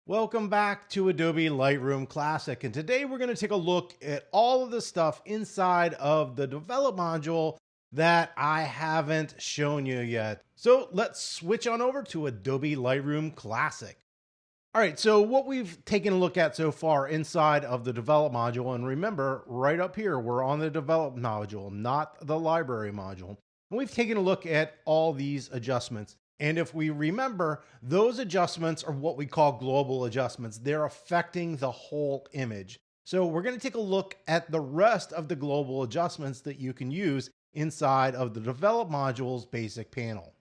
Welcome back to Adobe Lightroom Classic, and today we're going to take a look at all of the stuff inside of the Develop module that I haven't shown you yet. So let's switch on over to Adobe Lightroom Classic. All right, so what we've taken a look at so far inside of the Develop module, and remember, right up here, we're on the Develop module, not the Library module. And we've taken a look at all these adjustments. And if we remember, those adjustments are what we call global adjustments. They're affecting the whole image. So we're going to take a look at the rest of the global adjustments that you can use inside of the Develop module's basic panel.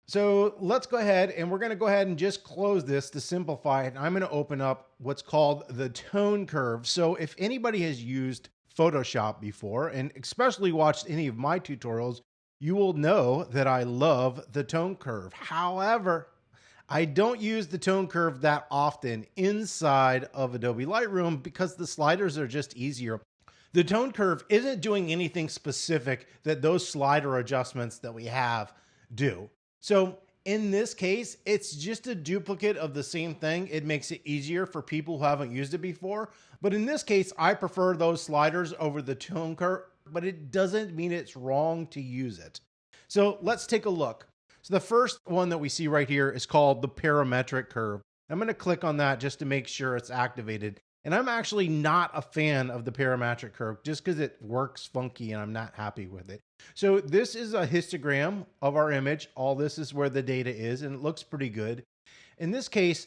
So let's go ahead and we're going to go ahead and just close this to simplify it. I'm going to open up what's called the tone curve. So if anybody has used Photoshop before, and especially watched any of my tutorials, you will know that I love the tone curve. However, I don't use the tone curve that often inside of Adobe Lightroom because the sliders are just easier. The tone curve isn't doing anything specific that those slider adjustments that we have do. So in this case, it's just a duplicate of the same thing. It makes it easier for people who haven't used it before. But in this case, I prefer those sliders over the tone curve, but it doesn't mean it's wrong to use it. So let's take a look. So the first one that we see right here is called the parametric curve. I'm going to click on that just to make sure it's activated. And I'm actually not a fan of the parametric curve just because it works funky and I'm not happy with it. So this is a histogram of our image. All this is where the data is, and it looks pretty good. In this case,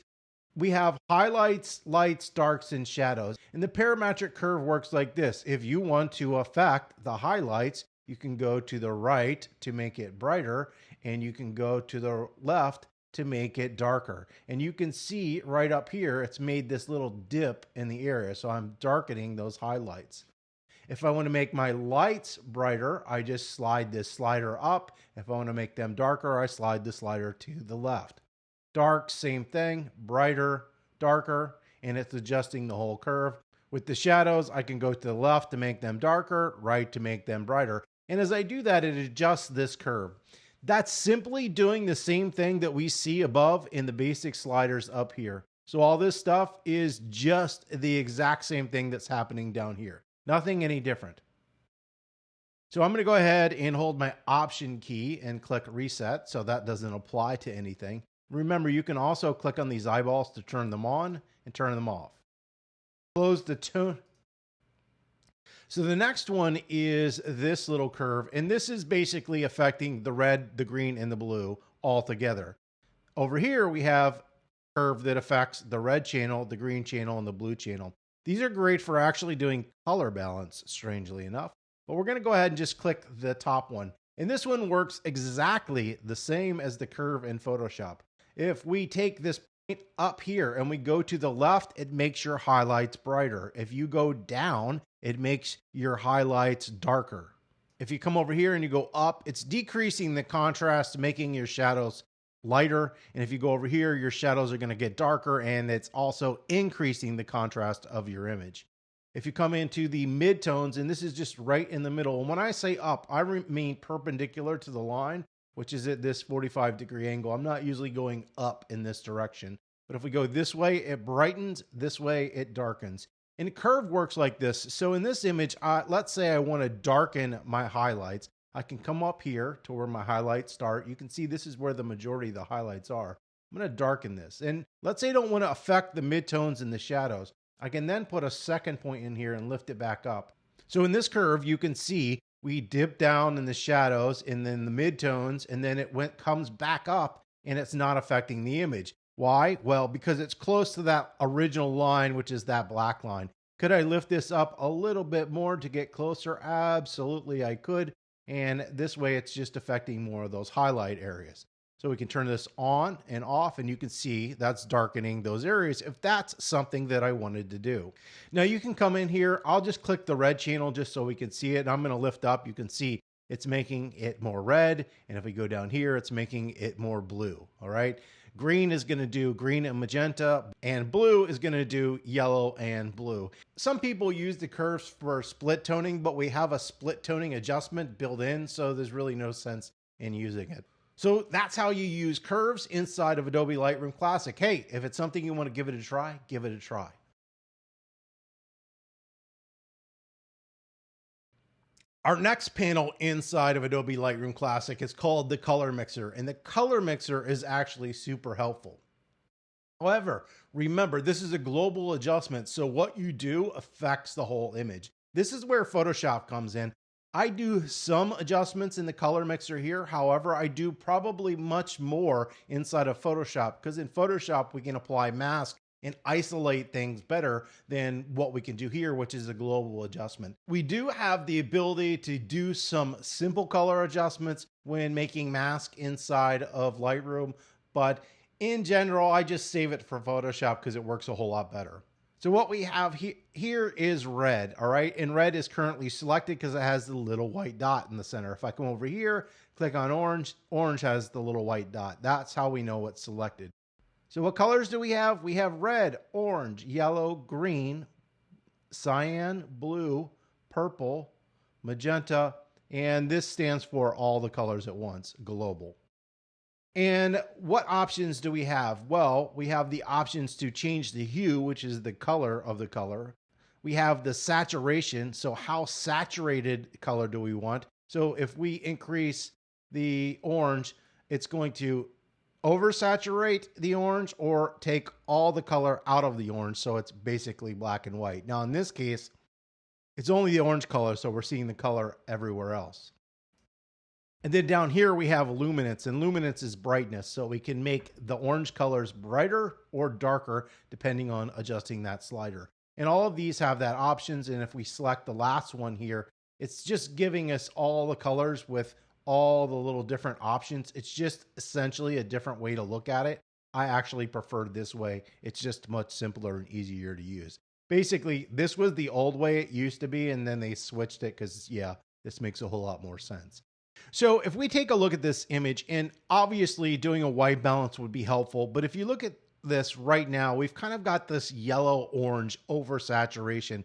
we have highlights, lights, darks, and shadows. And the parametric curve works like this. If you want to affect the highlights, you can go to the right to make it brighter, and you can go to the left to make it darker. And you can see right up here, it's made this little dip in the area. So I'm darkening those highlights. If I want to make my lights brighter, I just slide this slider up. If I want to make them darker, I slide the slider to the left. Dark, same thing, brighter, darker, and it's adjusting the whole curve. With the shadows, I can go to the left to make them darker, right to make them brighter. And as I do that, it adjusts this curve. That's simply doing the same thing that we see above in the basic sliders up here. So all this stuff is just the exact same thing that's happening down here. Nothing any different. So I'm going to go ahead and hold my Option key and click Reset so that doesn't apply to anything. Remember, you can also click on these eyeballs to turn them on and turn them off. Close the tone. So the next one is this little curve, and this is basically affecting the red, the green, and the blue all together. Over here, we have a curve that affects the red channel, the green channel, and the blue channel. These are great for actually doing color balance, strangely enough. But we're going to go ahead and just click the top one. And this one works exactly the same as the curve in Photoshop. If we take this point up here and we go to the left, it makes your highlights brighter. If you go down, it makes your highlights darker. If you come over here and you go up, it's decreasing the contrast, making your shadows lighter. And if you go over here, your shadows are going to get darker, and it's also increasing the contrast of your image. If you come into the midtones, and this is just right in the middle, and when I say up, I mean perpendicular to the line, which is at this 45-degree angle. I'm not usually going up in this direction, but if we go this way, it brightens, this way it darkens. And curve works like this. So in this image, let's say I want to darken my highlights. I can come up here to where my highlights start. You can see this is where the majority of the highlights are. I'm going to darken this. And let's say I don't want to affect the midtones and the shadows. I can then put a second point in here and lift it back up. So in this curve, you can see we dip down in the shadows and then the midtones, and then it comes back up, and it's not affecting the image. Why? Well, because it's close to that original line, which is that black line. Could I lift this up a little bit more to get closer? Absolutely, I could. And this way, it's just affecting more of those highlight areas. So we can turn this on and off, and you can see that's darkening those areas if that's something that I wanted to do. Now you can come in here. I'll just click the red channel just so we can see it. I'm going to lift up. You can see it's making it more red. And if we go down here, it's making it more blue. All right. Green is going to do green and magenta, and blue is going to do yellow and blue. Some people use the curves for split toning, but we have a split toning adjustment built in, so there's really no sense in using it. So that's how you use curves inside of Adobe Lightroom Classic. Hey, if it's something you want to give it a try, give it a try. Our next panel inside of Adobe Lightroom Classic is called the color mixer, and the color mixer is actually super helpful. However, remember, this is a global adjustment, so what you do affects the whole image. This is where Photoshop comes in. I do some adjustments in the color mixer here. However, I do probably much more inside of Photoshop, because in Photoshop, we can apply mask and isolate things better than what we can do here, which is a global adjustment. We do have the ability to do some simple color adjustments when making mask inside of Lightroom, but in general, I just save it for Photoshop because it works a whole lot better. So what we have here is red, all right? And red is currently selected because it has the little white dot in the center. If I come over here, click on orange, orange has the little white dot. That's how we know it's selected. So what colors do we have? We have red, orange, yellow, green, cyan, blue, purple, magenta, and this stands for all the colors at once, global. And what options do we have? Well, we have the options to change the hue, which is the color of the color. We have the saturation, so how saturated color do we want? So if we increase the orange, it's going to oversaturate the orange or take all the color out of the orange, so it's basically black and white. Now in this case, it's only the orange color, so we're seeing the color everywhere else. And then down here we have luminance, and luminance is brightness, so we can make the orange colors brighter or darker depending on adjusting that slider. And all of these have that options, and if we select the last one here, it's just giving us all the colors with all the little different options. It's just essentially a different way to look at it. I actually prefer this way. It's just much simpler and easier to use. Basically, this was the old way it used to be, and then they switched it because, yeah, this makes a whole lot more sense. So if we take a look at this image, and obviously doing a white balance would be helpful, but if you look at this right now, we've kind of got this yellow-orange oversaturation.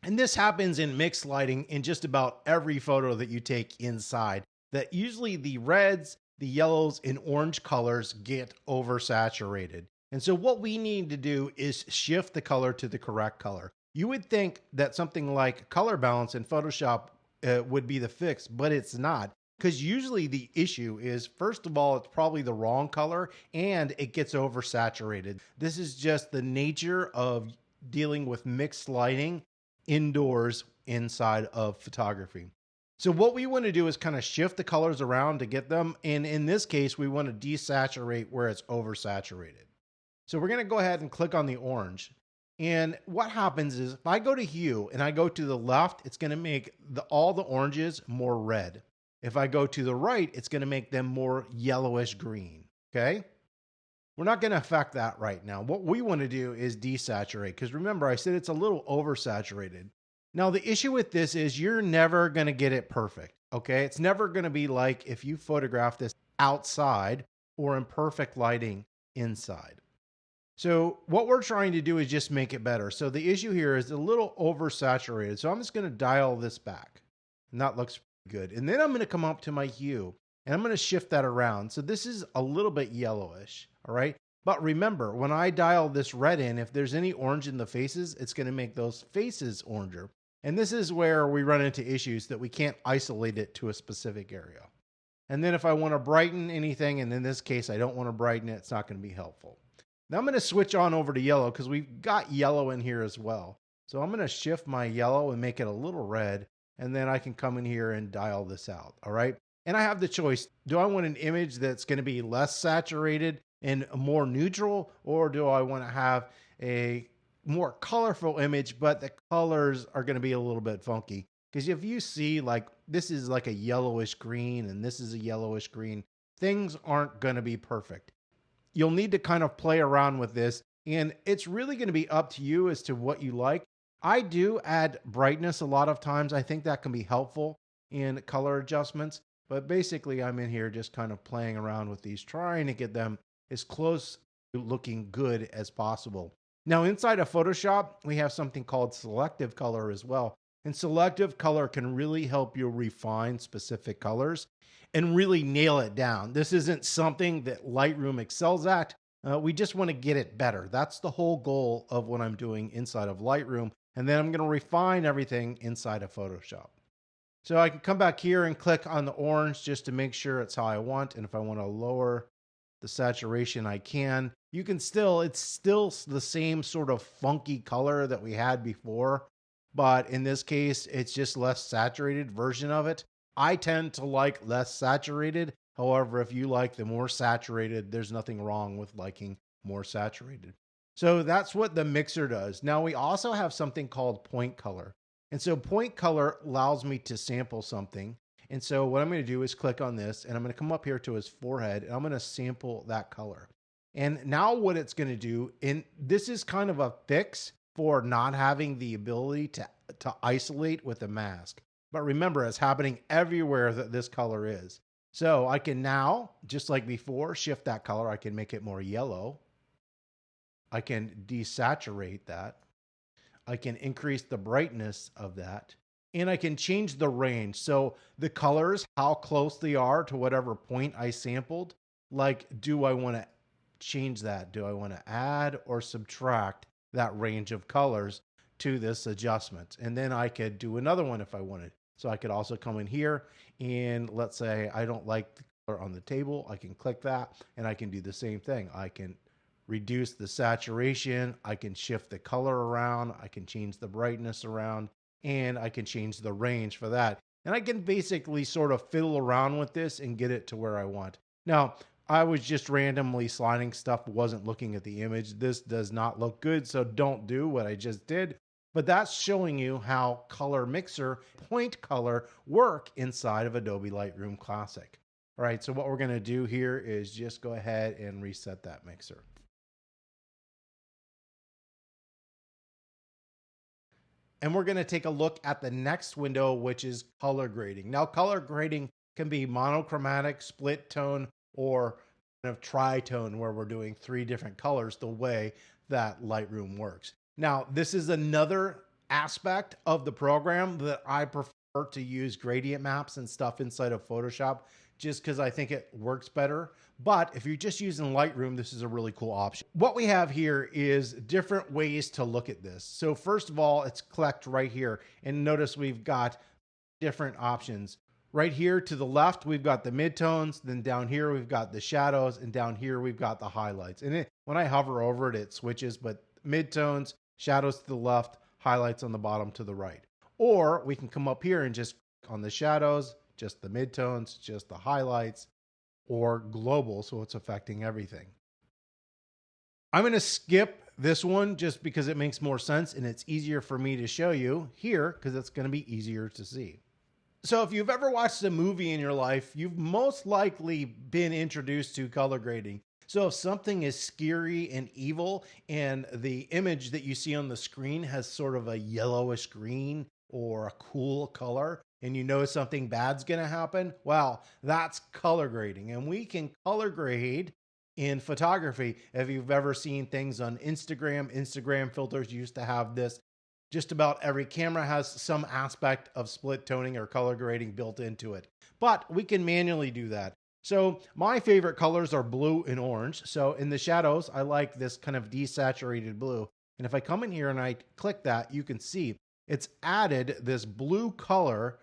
And this happens in mixed lighting in just about every photo that you take inside, that usually the reds, the yellows, and orange colors get oversaturated. And so what we need to do is shift the color to the correct color. You would think that something like color balance in Photoshop would be the fix, but it's not. Because usually the issue is, first of all, it's probably the wrong color and it gets oversaturated. This is just the nature of dealing with mixed lighting indoors inside of photography. So what we want to do is kind of shift the colors around to get them. And in this case, we want to desaturate where it's oversaturated. So we're going to go ahead and click on the orange. And what happens is if I go to hue and I go to the left, it's going to make all the oranges more red. If I go to the right, it's going to make them more yellowish green, okay? We're not going to affect that right now. What we want to do is desaturate, because remember, I said it's a little oversaturated. Now, the issue with this is you're never going to get it perfect, okay? It's never going to be like if you photograph this outside or in perfect lighting inside. So what we're trying to do is just make it better. So the issue here is a little oversaturated. So I'm just going to dial this back, and that looks good. And then I'm going to come up to my hue and I'm going to shift that around. So this is a little bit yellowish. All right. But remember, when I dial this red in, if there's any orange in the faces, it's going to make those faces oranger. And this is where we run into issues that we can't isolate it to a specific area. And then if I want to brighten anything, and in this case, I don't want to brighten it, it's not going to be helpful. Now I'm going to switch on over to yellow because we've got yellow in here as well. So I'm going to shift my yellow and make it a little red. And then I can come in here and dial this out, all right? And I have the choice. Do I want an image that's going to be less saturated and more neutral, or do I want to have a more colorful image, but the colors are going to be a little bit funky? Because if you see, like, this is like a yellowish green and this is a yellowish green, things aren't going to be perfect. You'll need to kind of play around with this, and it's really going to be up to you as to what you like. I do add brightness a lot of times. I think that can be helpful in color adjustments, but basically I'm in here just kind of playing around with these, trying to get them as close to looking good as possible. Now inside of Photoshop, we have something called selective color as well. And selective color can really help you refine specific colors and really nail it down. This isn't something that Lightroom excels at. We just want to get it better. That's the whole goal of what I'm doing inside of Lightroom. And then I'm going to refine everything inside of Photoshop. So I can come back here and click on the orange just to make sure it's how I want. And if I want to lower the saturation, I can. You can still, it's still the same sort of funky color that we had before, but in this case, it's just less saturated version of it. I tend to like less saturated. However, if you like the more saturated, there's nothing wrong with liking more saturated. So that's what the mixer does. Now we also have something called point color. And so point color allows me to sample something. And so what I'm going to do is click on this and I'm going to come up here to his forehead and I'm going to sample that color. And now what it's going to do, and this is kind of a fix for not having the ability to isolate with a mask. But remember, it's happening everywhere that this color is. So I can now, just like before, shift that color. I can make it more yellow. I can desaturate that. I can increase the brightness of that. And I can change the range. So the colors, how close they are to whatever point I sampled. Like, do I want to change that? Do I want to add or subtract that range of colors to this adjustment? And then I could do another one if I wanted. So I could also come in here and let's say I don't like the color on the table. I can click that and I can do the same thing. I can reduce the saturation. I can shift the color around. I can change the brightness around and I can change the range for that. And I can basically sort of fiddle around with this and get it to where I want. Now, I was just randomly sliding stuff, wasn't looking at the image. This does not look good, so don't do what I just did. But that's showing you how color mixer, point color work inside of Adobe Lightroom Classic. All right, so what we're going to do here is just go ahead and reset that mixer. And we're going to take a look at the next window, which is color grading. Now, color grading can be monochromatic, split tone, or kind of tritone, where we're doing 3 different colors the way that Lightroom works. Now, this is another aspect of the program that I prefer to use gradient maps and stuff inside of Photoshop just because I think it works better. But if you're just using Lightroom, this is a really cool option. What we have here is different ways to look at this. So first of all, it's collect right here. And notice we've got different options. Right here to the left, we've got the midtones. Then down here, we've got the shadows. And down here, we've got the highlights. And when I hover over it, it switches, but midtones, shadows to the left, highlights on the bottom to the right. Or we can come up here and just click on the shadows, just the midtones, just the highlights, or global, so it's affecting everything. I'm going to skip this one just because it makes more sense and it's easier for me to show you here because it's going to be easier to see. So if you've ever watched a movie in your life, you've most likely been introduced to color grading. So if something is scary and evil and the image that you see on the screen has sort of a yellowish green or a cool color and you know something bad's going to happen, well, that's color grading. And we can color grade in photography. If you've ever seen things on Instagram filters used to have this. Just about every camera has some aspect of split toning or color grading built into it. But we can manually do that. So my favorite colors are blue and orange. So in the shadows, I like this kind of desaturated blue. And if I come in here and I click that, you can see it's added this blue color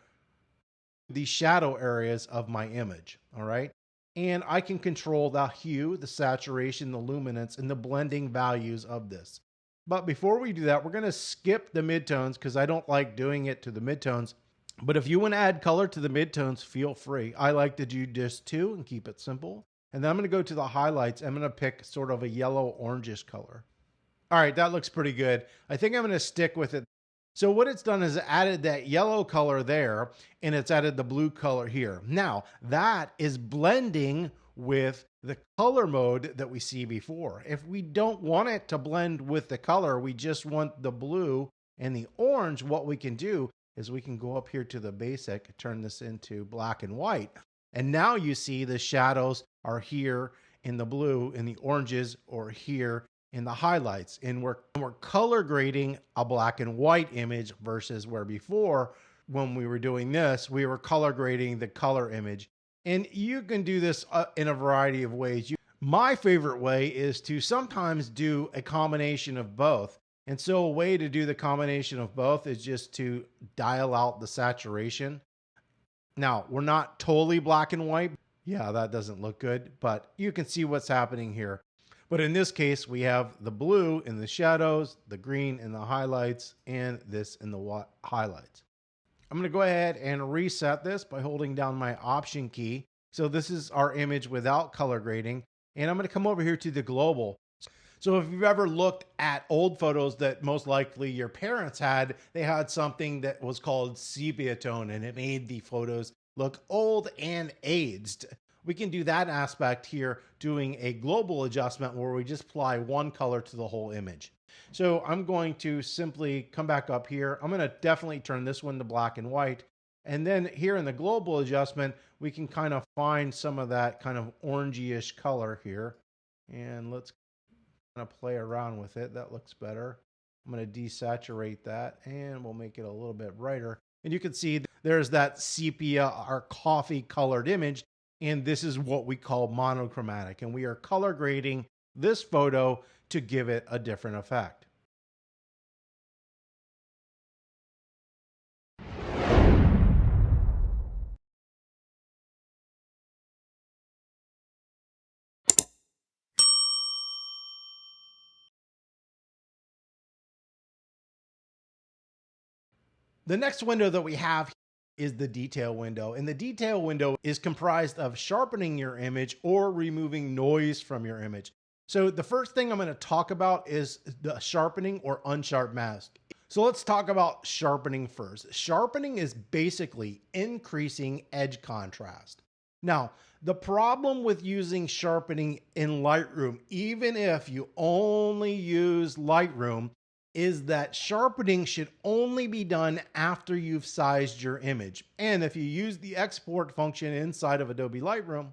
to the shadow areas of my image. All right. And I can control the hue, the saturation, the luminance, and the blending values of this. But before we do that, we're going to skip the midtones because I don't like doing it to the midtones. But if you want to add color to the midtones, feel free. I like to do just 2 and keep it simple. And then I'm going to go to the highlights. I'm going to pick sort of a yellow orangish color. All right, that looks pretty good. I think I'm going to stick with it. So what it's done is added that yellow color there, and it's added the blue color here. Now, that is blending with the color mode that we see before. If we don't want it to blend with the color, we just want the blue and the orange, what we can do is we can go up here to the basic, turn this into black and white. And now you see the shadows are here in the blue and the oranges are here and the highlights. And we're color grading a black and white image versus where before, when we were doing this, we were color grading the color image. And you can do this in a variety of ways. My favorite way is to sometimes do a combination of both. And so a way to do the combination of both is just to dial out the saturation. Now, we're not totally black and white. Yeah, that doesn't look good, but you can see what's happening here. But in this case, we have the blue in the shadows, the green in the highlights, and this in the highlights. I'm going to go ahead and reset this by holding down my Option key. So this is our image without color grading. And I'm going to come over here to the global. So if you've ever looked at old photos that most likely your parents had, they had something that was called sepia tone, and it made the photos look old and aged. We can do that aspect here doing a global adjustment where we just apply one color to the whole image. So I'm going to simply come back up here. I'm going to definitely turn this one to black and white. And then here in the global adjustment, we can kind of find some of that kind of orangey-ish color here. And let's kind of play around with it. That looks better. I'm going to desaturate that and we'll make it a little bit brighter. And you can see there's that sepia or coffee colored image. And this is what we call monochromatic. And we are color grading this photo to give it a different effect. The next window that we have is the detail window. And the detail window is comprised of sharpening your image or removing noise from your image. So the first thing I'm going to talk about is the sharpening or unsharp mask. So let's talk about sharpening first. Sharpening is basically increasing edge contrast. Now, the problem with using sharpening in Lightroom, even if you only use Lightroom, is that sharpening should only be done after you've sized your image. And if you use the export function inside of Adobe Lightroom,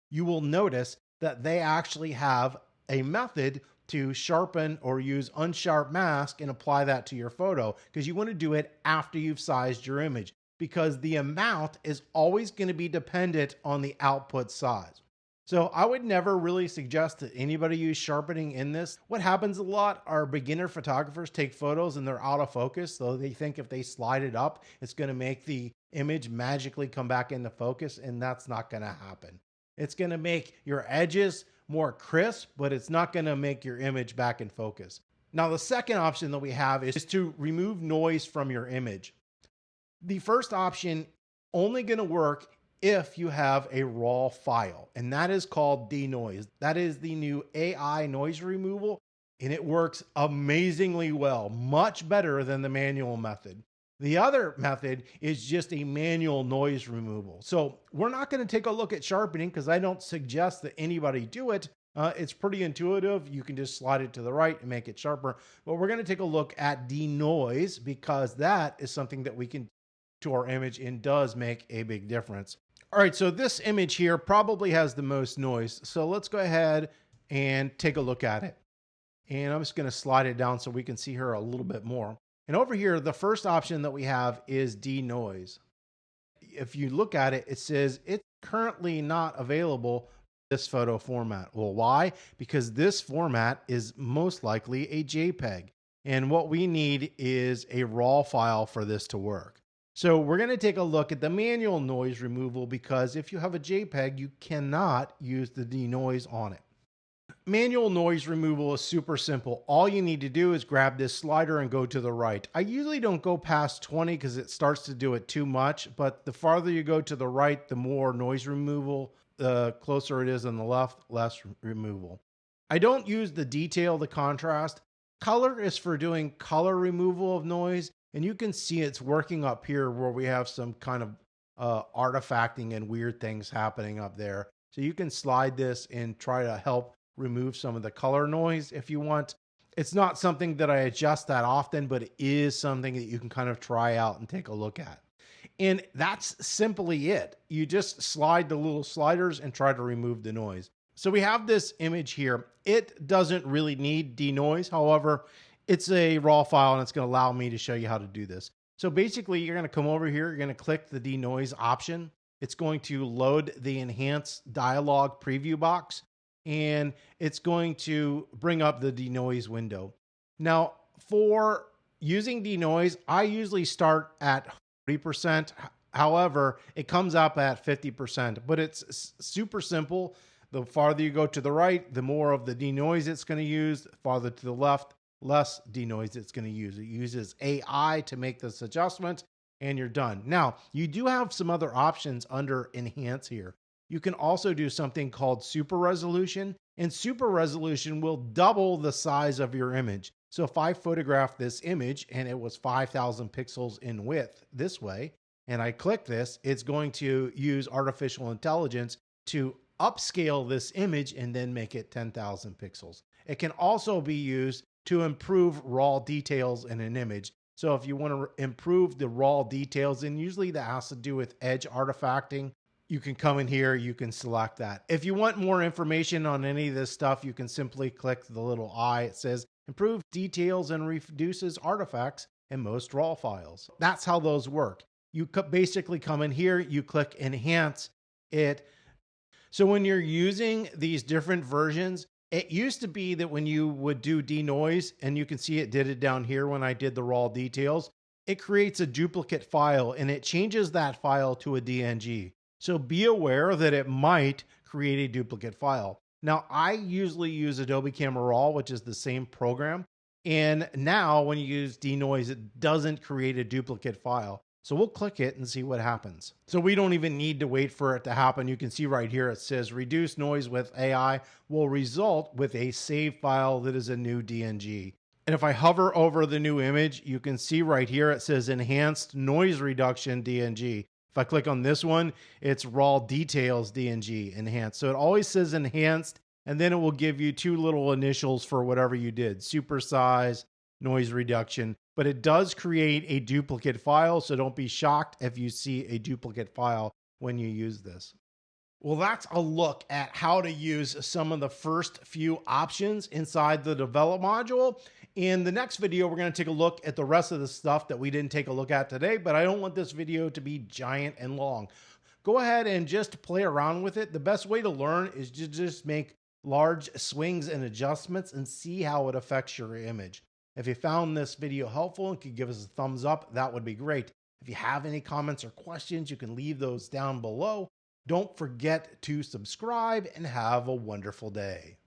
you will notice that they actually have a method to sharpen or use unsharp mask and apply that to your photo, because you want to do it after you've sized your image, because the amount is always going to be dependent on the output size. So I would never really suggest that anybody use sharpening in this. What happens a lot are beginner photographers take photos and they're out of focus. So they think if they slide it up, it's going to make the image magically come back into focus. And that's not going to happen. It's going to make your edges more crisp, but it's not going to make your image back in focus. Now, the second option that we have is to remove noise from your image. The first option only going to work if you have a raw file, and that is called denoise. That is the new AI noise removal, and it works amazingly well, much better than the manual method. The other method is just a manual noise removal. So we're not going to take a look at sharpening because I don't suggest that anybody do it. It's pretty intuitive. You can just slide it to the right and make it sharper. But we're going to take a look at denoise because that is something that we can do to our image and does make a big difference. All right, so this image here probably has the most noise. So let's go ahead and take a look at it. And I'm just going to slide it down so we can see her a little bit more. And over here, the first option that we have is denoise. If you look at it, it says it's currently not available in this photo format. Well, why? Because this format is most likely a JPEG. And what we need is a raw file for this to work. So we're going to take a look at the manual noise removal because if you have a JPEG, you cannot use the denoise on it. Manual noise removal is super simple. All you need to do is grab this slider and go to the right. I usually don't go past 20 because it starts to do it too much, but the farther you go to the right, the more noise removal, the closer it is on the left, less removal. I don't use the detail, the contrast. Color is for doing color removal of noise. And you can see it's working up here where we have some kind of artifacting and weird things happening up there. So you can slide this and try to help remove some of the color noise if you want. It's not something that I adjust that often, but it is something that you can kind of try out and take a look at. And that's simply it. You just slide the little sliders and try to remove the noise. So we have this image here. It doesn't really need denoise. However, it's a raw file and it's going to allow me to show you how to do this. So basically you're going to come over here, you're going to click the denoise option. It's going to load the enhanced dialog preview box and it's going to bring up the denoise window. Now for using denoise, I usually start at 40%. However, it comes up at 50%, but it's super simple. The farther you go to the right, the more of the denoise it's going to use. The farther to the left, less denoise it's going to use. It uses AI to make this adjustment and you're done. Now, you do have some other options under enhance here. You can also do something called super resolution, and super resolution will double the size of your image. So if I photographed this image and it was 5,000 pixels in width this way, and I click this, it's going to use artificial intelligence to upscale this image and then make it 10,000 pixels. It can also be used to improve raw details in an image. So if you want to improve the raw details, and usually that has to do with edge artifacting, you can come in here, you can select that. If you want more information on any of this stuff, you can simply click the little eye. It says improve details and reduces artifacts in most raw files. That's how those work. You basically come in here, you click enhance it. So when you're using these different versions, it used to be that when you would do denoise, and you can see it did it down here when I did the raw details, it creates a duplicate file and it changes that file to a DNG. So be aware that it might create a duplicate file. Now, I usually use Adobe Camera Raw, which is the same program. And now when you use denoise, it doesn't create a duplicate file. So we'll click it and see what happens. So we don't even need to wait for it to happen. You can see right here, it says reduce noise with AI will result with a save file that is a new DNG. And if I hover over the new image, you can see right here, it says enhanced noise reduction DNG. If I click on this one, it's raw details DNG enhanced. So it always says enhanced, and then it will give you two little initials for whatever you did, super size, noise reduction. But it does create a duplicate file, so don't be shocked if you see a duplicate file when you use this. Well, that's a look at how to use some of the first few options inside the develop module. In the next video, we're going to take a look at the rest of the stuff that we didn't take a look at today, but I don't want this video to be giant and long. Go ahead and just play around with it. The best way to learn is to just make large swings and adjustments and see how it affects your image. If you found this video helpful and could give us a thumbs up, that would be great. If you have any comments or questions, you can leave those down below. Don't forget to subscribe and have a wonderful day.